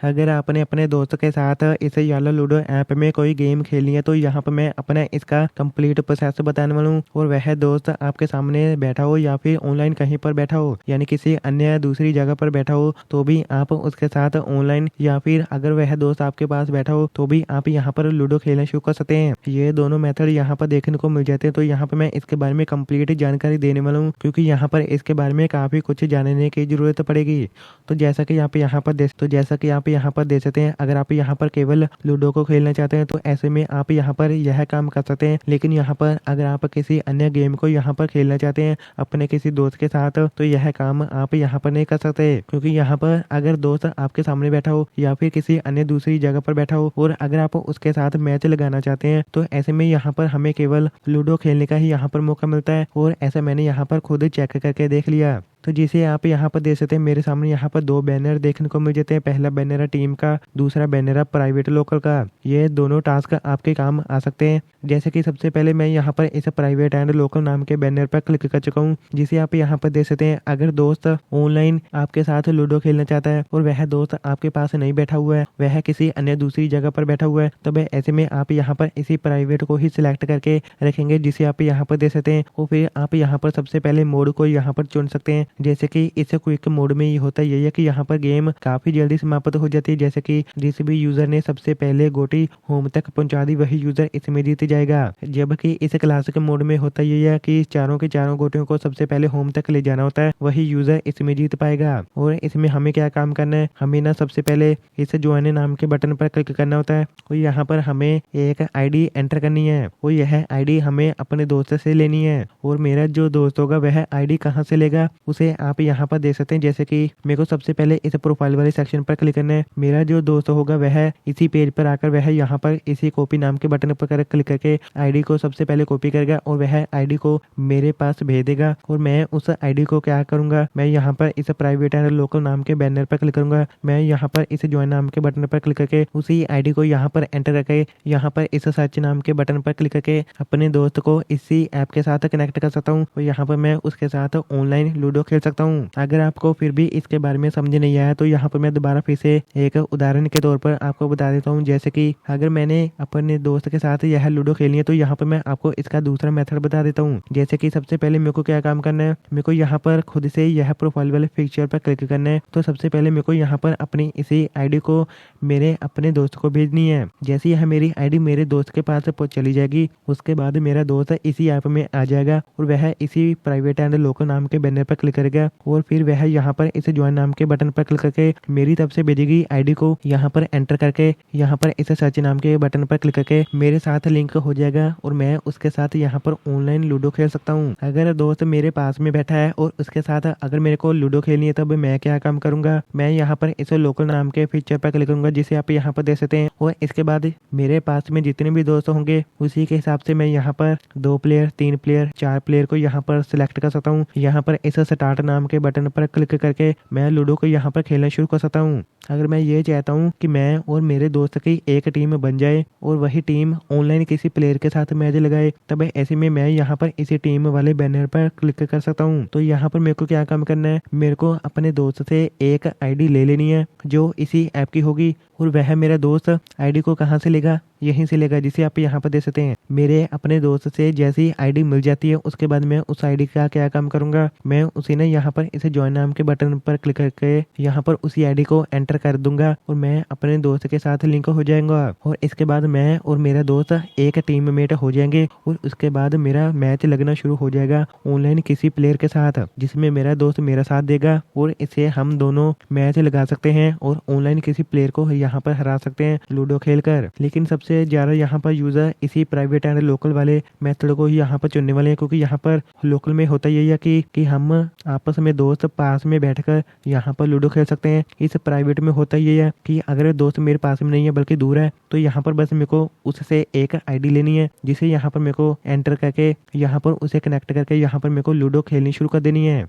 अगर आपने अपने दोस्त के साथ इस यालो लूडो ऐप में कोई गेम खेलनी है तो यहाँ पर मैं अपना इसका कंप्लीट प्रोसेस बताने वाला हूँ। और वह दोस्त आपके सामने बैठा हो या फिर ऑनलाइन कहीं पर बैठा हो, यानी किसी अन्य दूसरी जगह पर बैठा हो, तो भी आप उसके साथ ऑनलाइन, या फिर अगर वह दोस्त आपके पास बैठा हो तो भी आप यहाँ पर लूडो खेलना शुरू कर सकते हैं। ये दोनों मेथड यहाँ पर देखने को मिल जाते हैं। तो यहाँ पर मैं इसके बारे में कंप्लीट जानकारी देने वाला हूँ, क्योंकि यहाँ पर इसके बारे में काफी कुछ जानने की जरूरत पड़ेगी। तो जैसा कि आप यहाँ पर देख सकते हैं, अगर आप यहाँ पर केवल लूडो को खेलना चाहते हैं तो ऐसे में आप यहाँ पर यह काम कर सकते हैं। लेकिन यहाँ पर अगर आप किसी अन्य गेम को यहाँ पर खेलना चाहते हैं अपने किसी दोस्त के साथ, तो यह काम आप यहाँ पर नहीं कर सकते, क्योंकि यहाँ पर अगर दोस्त आपके सामने बैठा हो या फिर किसी अन्य दूसरी जगह पर बैठा हो और अगर आप उसके साथ मैच लगाना चाहते हैं, तो ऐसे में यहाँ पर हमें केवल लूडो खेलने का ही यहाँ पर मौका मिलता है। और ऐसा मैंने यहाँ पर खुद चेक करके देख लिया। तो जिसे आप यहाँ पर देख सकते हैं, मेरे सामने यहाँ पर दो बैनर देखने को मिल जाते हैं। पहला बैनर है टीम का, दूसरा बैनर है प्राइवेट लोकल का। ये दोनों टास्क आपके काम आ सकते हैं। जैसे कि सबसे पहले मैं यहाँ पर इस प्राइवेट एंड लोकल नाम के बैनर पर क्लिक कर चुका हूँ, जिसे आप यहाँ पर देख सकते हैं। अगर दोस्त ऑनलाइन आपके साथ लूडो खेलना चाहता है और वह दोस्त आपके पास नहीं बैठा हुआ है, वह किसी अन्य दूसरी जगह पर बैठा हुआ है, तब ऐसे में आप यहाँ पर इसी प्राइवेट को ही सिलेक्ट करके रखेंगे, जिसे आप यहाँ पर देख सकते हैं। और फिर आप यहाँ पर सबसे पहले मोड को यहाँ पर चुन सकते हैं। जैसे कि इस क्विक मोड में ये होता है कि यहाँ पर गेम काफी जल्दी समाप्त हो जाती है। जैसे कि जिस भी यूजर ने सबसे पहले गोटी होम तक पहुंचा दी, वही यूजर इसमें जीत जाएगा। जबकि इस क्लासिक मोड में होता है कि चारों के चारों गोटियों को सबसे पहले होम तक ले जाना होता है, वही यूजर इसमें जीत पाएगा। और इसमें हमें क्या काम करना है, हमें ना सबसे पहले इस ज्वाइन नाम के बटन पर क्लिक करना होता है और यहाँ पर हमें एक आईडी एंटर करनी है और यह आईडी हमें अपने दोस्त से लेनी है। और मेरा जो दोस्त होगा वह आईडी कहाँ से लेगा, उसे आप यहाँ पर देख सकते हैं। जैसे कि मेरे को सबसे पहले इस प्रोफाइल वाले सेक्शन पर क्लिक करना है। मेरा जो दोस्त होगा वह इसी पेज पर आकर वह यहाँ पर इसी कॉपी नाम के बटन पर क्लिक करके आईडी को सबसे पहले कॉपी करेगा और वह आईडी को मेरे पास भेज देगा। और मैं उस आईडी को क्या करूंगा, मैं यहाँ पर इस प्राइवेट एंड लोकल नाम के बैनर पर क्लिक करूंगा। मैं यहाँ पर इस ज्वाइन नाम के बटन पर क्लिक करके उसी आईडी को यहाँ पर एंटर करके यहाँ पर इस सर्च नाम के बटन पर क्लिक करके अपने दोस्त को इसी ऐप के साथ कनेक्ट कर सकता हूँ और यहाँ पर मैं उसके साथ ऑनलाइन लूडो खेल सकता हूँ। अगर आपको फिर भी इसके बारे में समझ नहीं आया तो यहाँ पर मैं दोबारा फिर से एक उदाहरण के तौर पर आपको बता देता हूँ। जैसे कि अगर मैंने अपने दोस्त के साथ यह लूडो खेलनी है तो यहाँ पर मैं आपको इसका दूसरा मेथड बता देता हूँ। जैसे कि सबसे पहले मेरे को क्या काम करना है, मेरे को यहाँ पर खुद से यह प्रोफाइल वाले पिक्चर पर क्लिक करना है। तो सबसे पहले मेरे को यहाँ पर अपनी इसी आईडी को मेरे अपने दोस्त को भेजनी है। जैसे यह मेरी आईडी मेरे दोस्त के पास चली जाएगी, उसके बाद मेरा दोस्त इसी ऐप में आ जाएगा और वह इसी प्राइवेट एंड लोकल नाम के बैनर पर क्लिक करेगा और फिर वह यहाँ पर इस ज्वाइन नाम के बटन पर क्लिक करके मेरी तरफ से भेजी गई आईडी को यहाँ पर एंटर करके यहाँ पर इस सर्च नाम के बटन पर क्लिक करके मेरे साथ लिंक हो जाएगा और मैं उसके साथ यहाँ पर ऑनलाइन लूडो खेल सकता हूँ। अगर दोस्त मेरे पास में बैठा है और उसके साथ अगर मेरे को लूडो खेलनी है तब मैं क्या काम करूंगा, मैं यहाँ पर इस लोकल नाम के फीचर पर क्लिक करूंगा, जिसे आप यहाँ पर देख सकते हैं। और इसके बाद मेरे पास में जितने भी दोस्त होंगे उसी के हिसाब से मैं यहाँ पर 2 प्लेयर, 3 प्लेयर, 4 प्लेयर को यहाँ पर सिलेक्ट कर सकता हूँ। यहाँ पर इस स्टार्ट नाम के बटन पर क्लिक करके मैं लूडो को यहाँ पर खेलना शुरू कर सकता हूँ। अगर मैं ये चाहता हूँ कि मैं और मेरे दोस्त की एक टीम बन जाए और वही टीम ऑनलाइन किसी प्लेयर के साथ मैच लगाए, तब ऐसे में मैं यहाँ पर इसी टीम वाले बैनर पर क्लिक कर सकता हूँ। तो यहाँ पर मेरे को क्या काम करना है, मेरे को अपने दोस्त से एक आईडी ले लेनी है जो इसी ऐप की होगी और वह मेरा दोस्त आईडी को कहाँ से लेगा, यहीं से लेगा, जिसे आप यहाँ पर देख सकते हैं। मेरे अपने दोस्त से जैसी आईडी मिल जाती है उसके बाद मैं उस आईडी का क्या काम करूंगा, मैं उसी ने यहाँ पर इसे ज्वाइन नाम के बटन पर क्लिक करके यहाँ पर उसी आईडी को एंटर कर दूंगा और मैं अपने दोस्त के साथ लिंक हो जाएगा और इसके बाद मैं और मेरा दोस्त एक टीम मेट हो जाएंगे और उसके बाद मेरा मैच लगना शुरू हो जाएगा ऑनलाइन किसी प्लेयर के साथ, जिसमें मेरा दोस्त मेरा साथ देगा और इसे हम दोनों मैच लगा सकते हैं और ऑनलाइन किसी प्लेयर को यहाँ पर हरा सकते हैं लूडो खेलकर। लेकिन सबसे ज्यादा यहाँ पर यूजर इसी प्राइवेट एंड लोकल वाले मेथड को ही यहाँ पर चुनने वाले हैं, क्योंकि यहाँ पर लोकल में होता यही है कि हम आपस में दोस्त पास में बैठकर यहाँ पर लूडो खेल सकते हैं। इस प्राइवेट में होता ये है कि अगर दोस्त मेरे पास में नहीं है बल्कि दूर है, तो यहाँ पर बस मेरे को उससे एक आईडी लेनी है, जिसे यहाँ पर मेरे को एंटर करके यहाँ पर उसे कनेक्ट करके यहाँ पर मेरे को लूडो खेलनी शुरू कर देनी है।